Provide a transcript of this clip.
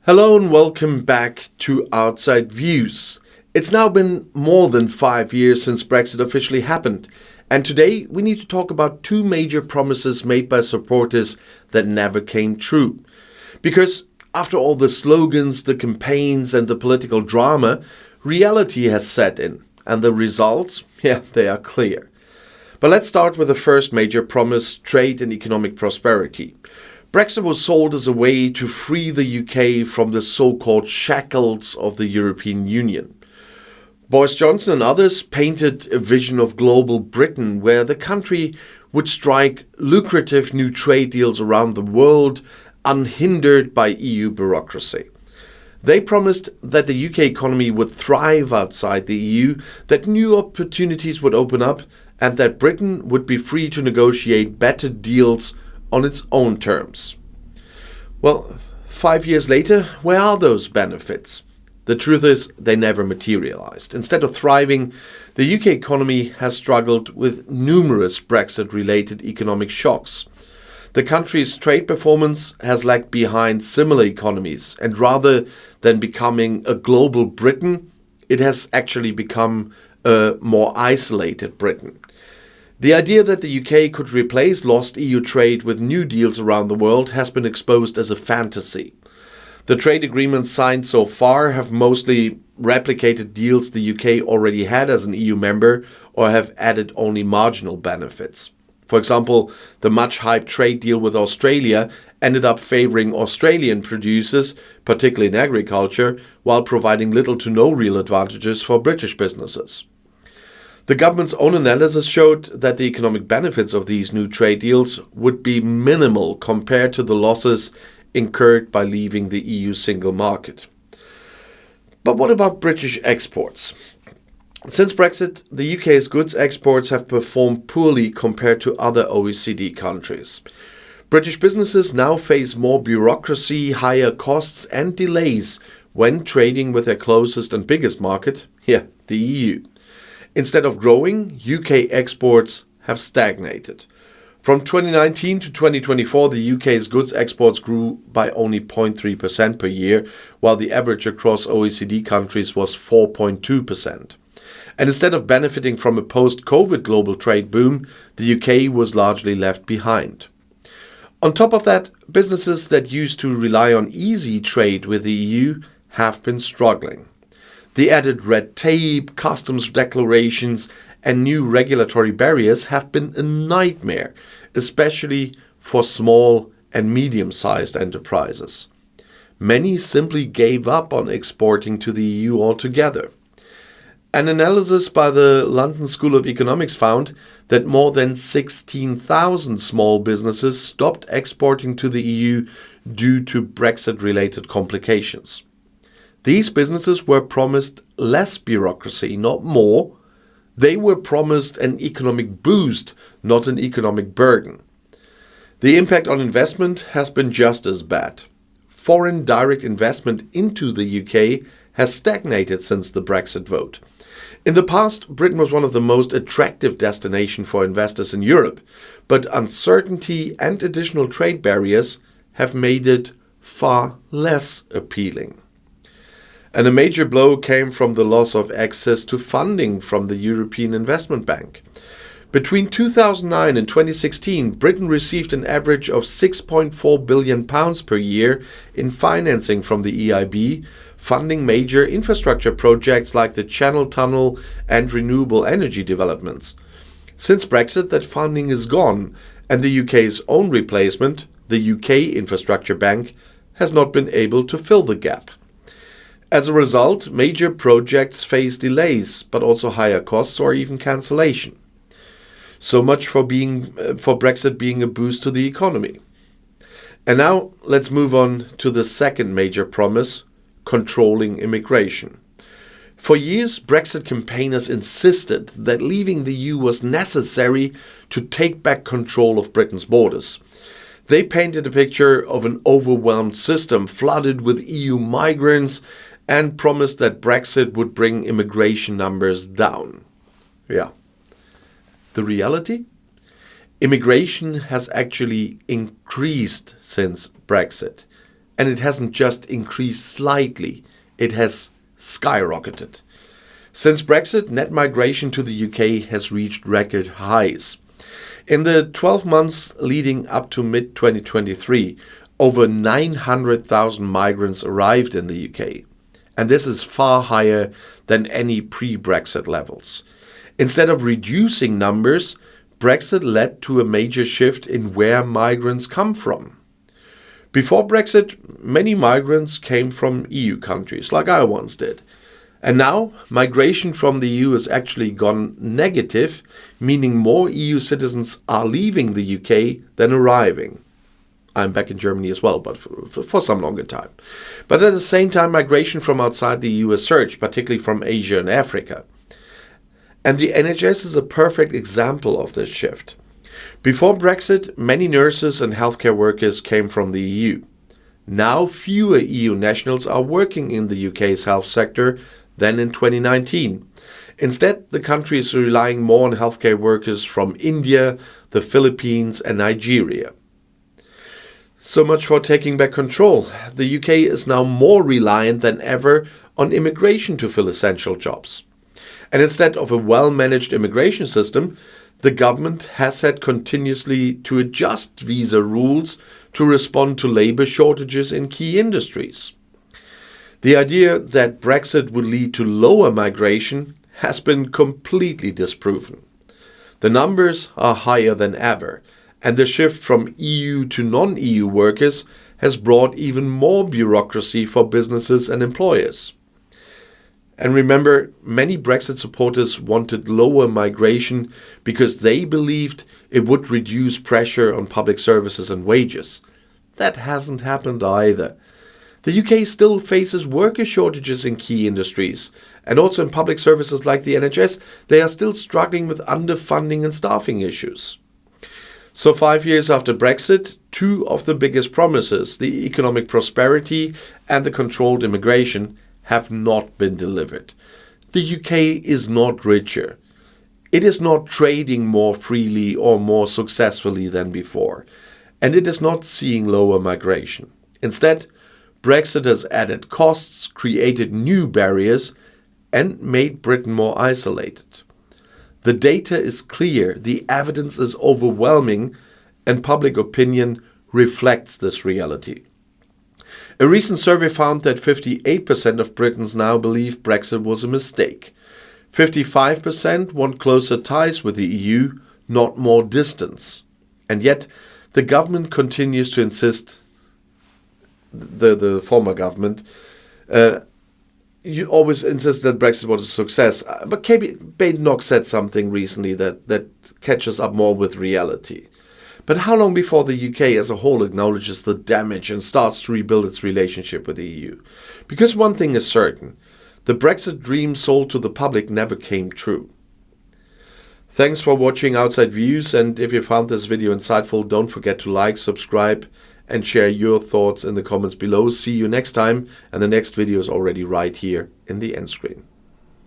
Hello and welcome back to Outside Views. It's now been more than 5 years since Brexit officially happened, and today we need to talk about two major promises made by supporters that never came true. Because after all the slogans, the campaigns and the political drama, reality has set in, and the results, they are clear. But let's start with the first major promise, trade and economic prosperity. Brexit was sold as a way to free the UK from the so-called shackles of the European Union. Boris Johnson and others painted a vision of global Britain where the country would strike lucrative new trade deals around the world unhindered by EU bureaucracy. They promised that the UK economy would thrive outside the EU, that new opportunities would open up, and that Britain would be free to negotiate better deals on its own terms. Well, 5 years later, where are those benefits? The truth is, they never materialized. Instead of thriving, the UK economy has struggled with numerous Brexit-related economic shocks. The country's trade performance has lagged behind similar economies, and rather than becoming a global Britain, it has actually become a more isolated Britain. The idea that the UK could replace lost EU trade with new deals around the world has been exposed as a fantasy. The trade agreements signed so far have mostly replicated deals the UK already had as an EU member or have added only marginal benefits. For example, the much-hyped trade deal with Australia ended up favoring Australian producers, particularly in agriculture, while providing little to no real advantages for British businesses. The government's own analysis showed that the economic benefits of these new trade deals would be minimal compared to the losses incurred by leaving the EU single market. But what about British exports? Since Brexit, the UK's goods exports have performed poorly compared to other OECD countries. British businesses now face more bureaucracy, higher costs and delays when trading with their closest and biggest market, the EU. Instead of growing, UK exports have stagnated. From 2019 to 2024, the UK's goods exports grew by only 0.3% per year, while the average across OECD countries was 4.2%. And instead of benefiting from a post-COVID global trade boom, the UK was largely left behind. On top of that, businesses that used to rely on easy trade with the EU have been struggling. The added red tape, customs declarations, and new regulatory barriers have been a nightmare, especially for small and medium-sized enterprises. Many simply gave up on exporting to the EU altogether. An analysis by the London School of Economics found that more than 16,000 small businesses stopped exporting to the EU due to Brexit-related complications. These businesses were promised less bureaucracy, not more. They were promised an economic boost, not an economic burden. The impact on investment has been just as bad. Foreign direct investment into the UK has stagnated since the Brexit vote. In the past, Britain was one of the most attractive destinations for investors in Europe, but uncertainty and additional trade barriers have made it far less appealing. And a major blow came from the loss of access to funding from the European Investment Bank. Between 2009 and 2016, Britain received an average of £6.4 billion per year in financing from the EIB, funding major infrastructure projects like the Channel Tunnel and renewable energy developments. Since Brexit, that funding is gone, and the UK's own replacement, the UK Infrastructure Bank, has not been able to fill the gap. As a result, major projects face delays, but also higher costs or even cancellation. So much for Brexit being a boost to the economy. And now let's move on to the second major promise, controlling immigration. For years, Brexit campaigners insisted that leaving the EU was necessary to take back control of Britain's borders. They painted a picture of an overwhelmed system flooded with EU migrants and promised that Brexit would bring immigration numbers down. The reality? Immigration has actually increased since Brexit. And it hasn't just increased slightly, it has skyrocketed. Since Brexit, net migration to the UK has reached record highs. In the 12 months leading up to mid-2023, over 900,000 migrants arrived in the UK. And this is far higher than any pre-Brexit levels. Instead of reducing numbers, Brexit led to a major shift in where migrants come from. Before Brexit, many migrants came from EU countries, like I once did. And now, migration from the EU has actually gone negative, meaning more EU citizens are leaving the UK than arriving. I'm back in Germany as well, but for some longer time. But at the same time, migration from outside the EU has surged, particularly from Asia and Africa. And the NHS is a perfect example of this shift. Before Brexit, many nurses and healthcare workers came from the EU. Now fewer EU nationals are working in the UK's health sector than in 2019. Instead, the country is relying more on healthcare workers from India, the Philippines and Nigeria. So much for taking back control. The UK is now more reliant than ever on immigration to fill essential jobs. And instead of a well-managed immigration system, the government has had continuously to adjust visa rules to respond to labor shortages in key industries. The idea that Brexit would lead to lower migration has been completely disproven. The numbers are higher than ever, and the shift from EU to non-EU workers has brought even more bureaucracy for businesses and employers. And remember, many Brexit supporters wanted lower migration because they believed it would reduce pressure on public services and wages. That hasn't happened either. The UK still faces worker shortages in key industries, and also in public services like the NHS, they are still struggling with underfunding and staffing issues. So 5 years after Brexit, two of the biggest promises, the economic prosperity and the controlled immigration, have not been delivered. The UK is not richer. It is not trading more freely or more successfully than before. And it is not seeing lower migration. Instead, Brexit has added costs, created new barriers, and made Britain more isolated. The data is clear, the evidence is overwhelming, and public opinion reflects this reality. A recent survey found that 58% of Britons now believe Brexit was a mistake. 55% want closer ties with the EU, not more distance. And yet, the government continues to insist, the former government, you always insist that Brexit was a success. But Kate Badenoch said something recently that catches up more with reality. But how long before the UK as a whole acknowledges the damage and starts to rebuild its relationship with the EU? Because one thing is certain, the Brexit dream sold to the public never came true. Thanks for watching Outside Views, and if you found this video insightful, don't forget to like, subscribe and share your thoughts in the comments below. See you next time, and the next video is already right here in the end screen.